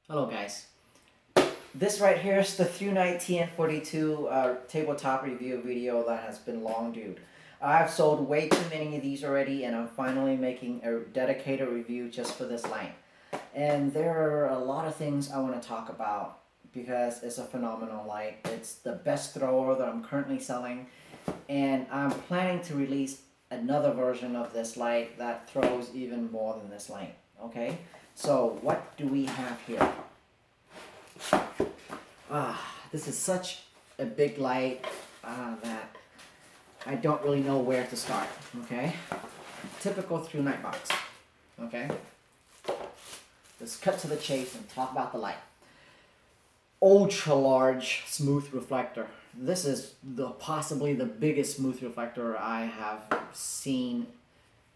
Hello guys. This right here is the Thrunite TN42 tabletop review video that has been long due. I've sold way too many of these already, and I'm finally making a dedicated review just for this light. And there are a lot of things I want to talk about because it's a phenomenal light. It's the best thrower that I'm currently selling, and I'm planning to release another version of this light that throws even more than this light. Okay, so what do we have here? This is such a big light that I don't really know where to start. Okay, typical Thrunite box. Okay, let's cut to the chase and talk about the light. Ultra large smooth reflector. This is possibly the biggest smooth reflector I have seen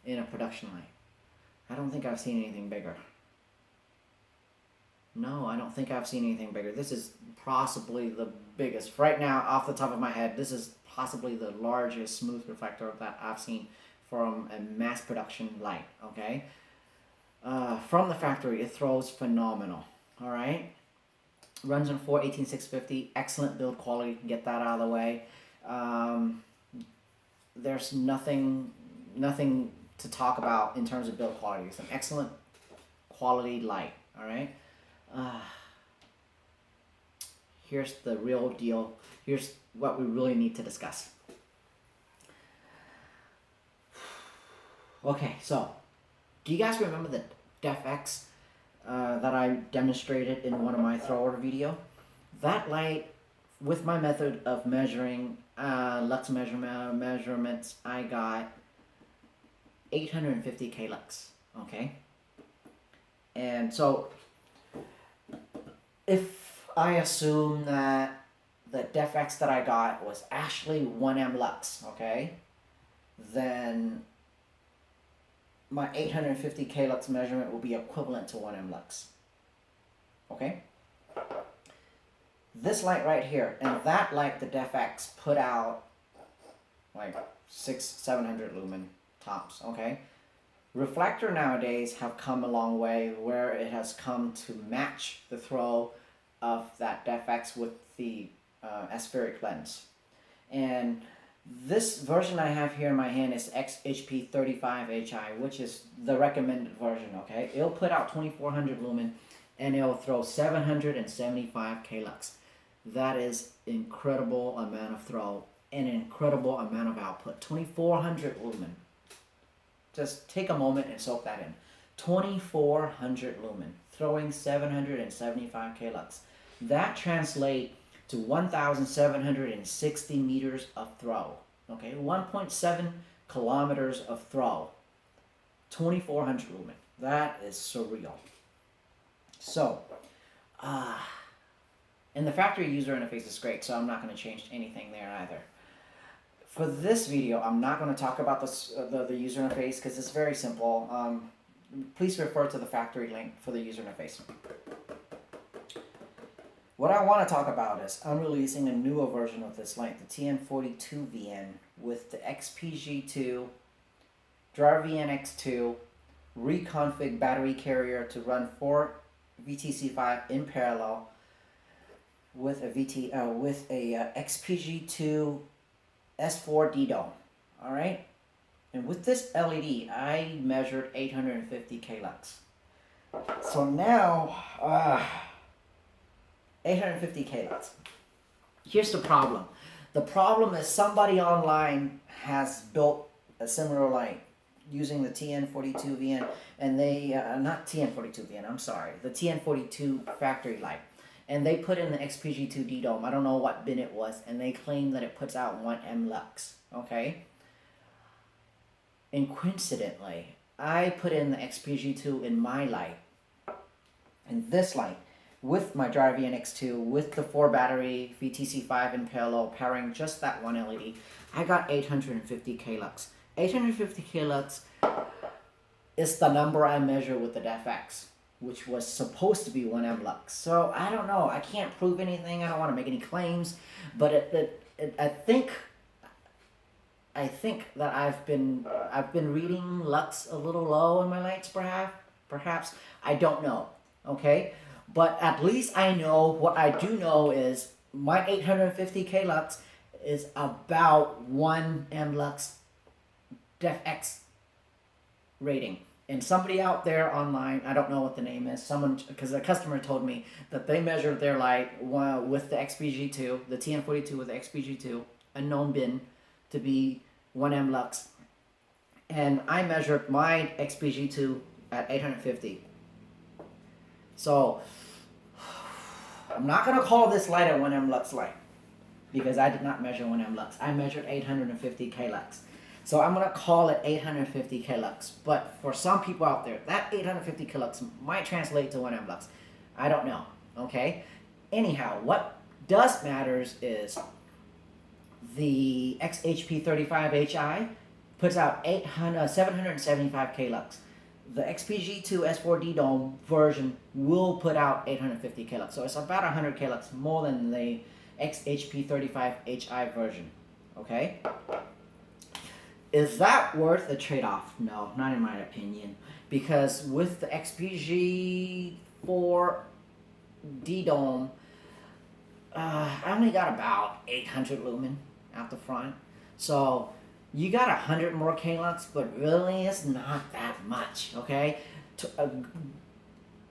in a production light. I don't think I've seen anything bigger. No, I don't think I've seen anything bigger. This is possibly the biggest. Right now, off the top of my head, this is possibly the largest smooth reflector that I've seen from a mass production light, okay? From the factory, it throws phenomenal, all right? Runs on 418-650, excellent build quality, get that out of the way. There's nothing to talk about in terms of build quality. It's an excellent quality light, all right? Here's the real deal. Here's what we really need to discuss. Okay, so do you guys remember the DefX that I demonstrated in one of my thrower video? That light, with my method of measuring lux measurements, I got 850k lux. Okay, and so if I assume that the DefX that I got was actually 1M lux, okay, then my 850k lux measurement will be equivalent to 1M lux. Okay? This light right here, and that light the DefX put out like 600-700 lumen tops, okay? Reflector nowadays have come a long way where it has come to match the throw of that DefX with the aspheric lens. And this version I have here in my hand is HP35HI, which is the recommended version, okay? It'll put out 2400 lumen and it'll throw 775k lux. That is incredible amount of throw and an incredible amount of output. 2400 lumen. Just take a moment and soak that in. 2400 lumen, throwing 775k lux. That translates to 1,760 meters of throw. Okay, 1.7 kilometers of throw. 2400 lumen. That is surreal. So, and the factory user interface is great, so I'm not going to change anything there either. For this video, I'm not going to talk about the user interface because it's very simple. Please refer to the factory link for the user interface. What I want to talk about is I'm releasing a newer version of this light, the TN42vn, with the XPG2, driver VNX2, reconfig battery carrier to run 4 VTC5 in parallel with a XPG2 S4 D-Dome, all right? And with this LED, I measured 850k lux. So now, 850k lux. Here's the problem. The problem is somebody online has built a similar light using the TN42vn, and they, not TN42vn, I'm sorry, the TN42 factory light. And they put in the XPG2 D-Dome. I don't know what bin it was, and they claim that it puts out 1M lux, okay? And coincidentally, I put in the XPG2 in my light, and this light, with my driver VNX2, with the 4 battery VTC5 in parallel, powering just that one LED, I got 850k lux. 850k lux is the number I measure with the DefX, which was supposed to be 1M lux. So I don't know. I can't prove anything. I don't want to make any claims, but I think that I've been reading lux a little low in my lights, perhaps. I don't know. Okay. But at least I know, what I do know is my 850K lux is about 1 M lux DefX rating. And somebody out there online, I don't know what the name is, someone, because a customer told me that they measured their light with the XPG2, the TN42 with the XPG2, a known bin, to be 1 M lux. And I measured my XPG2 at 850. So, I'm not going to call this light a 1M lux light, because I did not measure 1M lux. I measured 850K lux. So I'm going to call it 850K lux. But for some people out there, that 850K lux might translate to 1M lux. I don't know. Okay? Anyhow, what does matters is the XHP35HI puts out 775K lux. The XPG2 S4D Dome version will put out 850K lux. So it's about 100K lux more than the XHP35HI version. Okay? Is that worth the trade-off? No, not in my opinion. Because with the XPG4D Dome, I only got about 800 lumen out the front. So you got 100 more K lux, but really it's not that much, okay?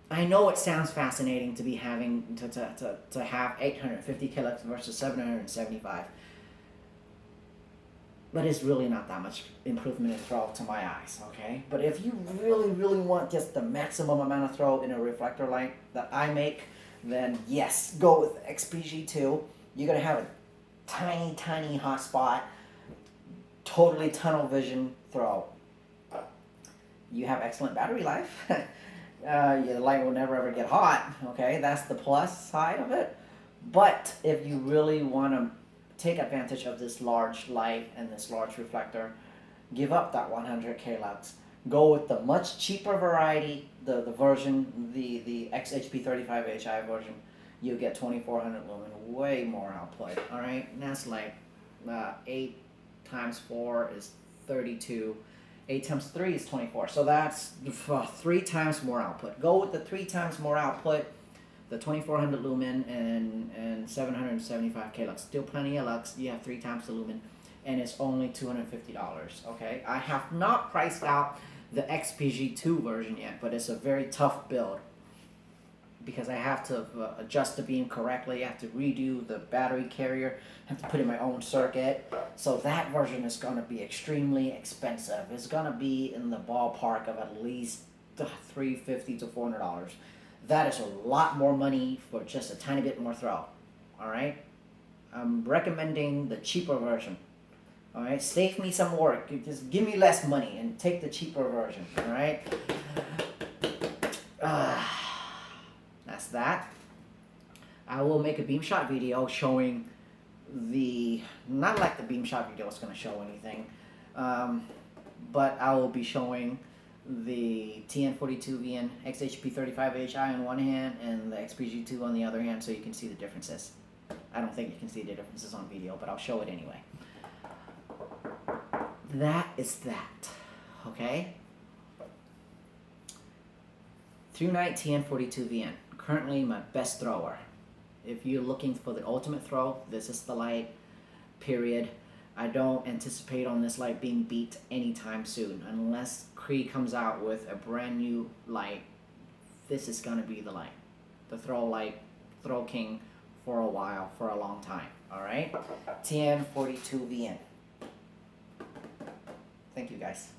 I know it sounds fascinating to be having to have 850 K lux versus 775, but it's really not that much improvement in throw to my eyes, okay? But if you really want just the maximum amount of throw in a reflector light that I make, then yes, go with XPG2. You're gonna have a tiny hot spot, totally tunnel vision throw. You have excellent battery life. Your light will never ever get hot, okay? That's the plus side of it. But if you really want to take advantage of this large light and this large reflector, give up that 100K lux. Go with the much cheaper variety, the version, the XHP35HI version. You'll get 2400 lumen, way more output, all right? And that's like 8 times 4 is 32. 8 times 3 is 24. So that's 3 times more output. Go with the 3 times more output, the 2400 lumen and 775K lux. Still plenty of lux. You have 3 times the lumen, and it's only $250. Okay, I have not priced out the XPG2 version yet, but it's a very tough build because I have to adjust the beam correctly. I have to redo the battery carrier. I have to put in my own circuit. So that version is going to be extremely expensive. It's going to be in the ballpark of at least $350 to $400. That is a lot more money for just a tiny bit more throw. All right? I'm recommending the cheaper version. All right? Save me some work. Just give me less money and take the cheaper version. All right? That's that. I will make a beam shot video showing not like the beam shot video is going to show anything, but I will be showing the TN42vn XHP35HI on one hand and the XPG2 on the other hand, so you can see the differences. I don't think you can see the differences on video, but I'll show it anyway. That is that. Okay? Thrunite TN42vn. Currently my best thrower. If you're looking for the ultimate throw, this is the light, period. I don't anticipate on this light being beat anytime soon. Unless Cree comes out with a brand new light, this is going to be the light. The throw light, throw king for a while, for a long time. Alright? TN42vn. Thank you guys.